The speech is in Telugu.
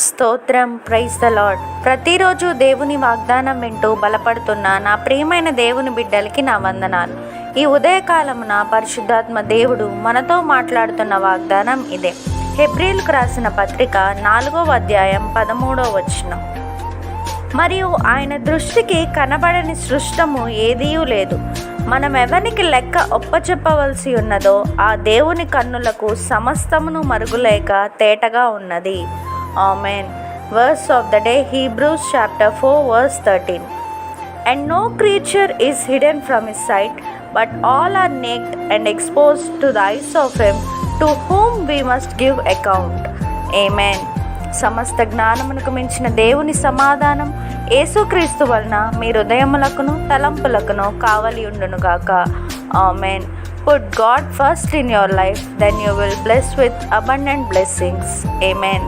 స్తోత్రం. Praise the lord. ప్రతిరోజు దేవుని వాగ్దానం వింటూ బలపడుతున్న నా ప్రియమైన దేవుని బిడ్డలకి నా వందనాలు. ఈ ఉదయకాలమున పరిశుద్ధాత్మ దేవుడు మనతో మాట్లాడుతున్న వాగ్దానం ఇదే. హెబ్రీయులకు రాసిన పత్రిక 4వ అధ్యాయం 13వ వచనం. మరియు ఆయన దృష్టికి కనబడని సృష్టము ఏదీయూ లేదు. మనం ఎవరికి లెక్క ఒప్పచెప్పవలసి ఉన్నదో ఆ దేవుని కన్నులకు సమస్తమును మరుగులేక తేటగా ఉన్నది. Amen. Verse of the day, Hebrews chapter 4 verse 13. And no creature is hidden from his sight, but all are naked and exposed to the eyes of him to whom we must give account. Amen. సమస్త జ్ఞానమునకు మించిన దేవుని సమాధానం యేసుక్రీస్తు వలన మీ హృదయములకును తలంపులకును కావలి ఉండునుగాక. Amen. Put God first in your life, then you will bless with abundant blessings. Amen.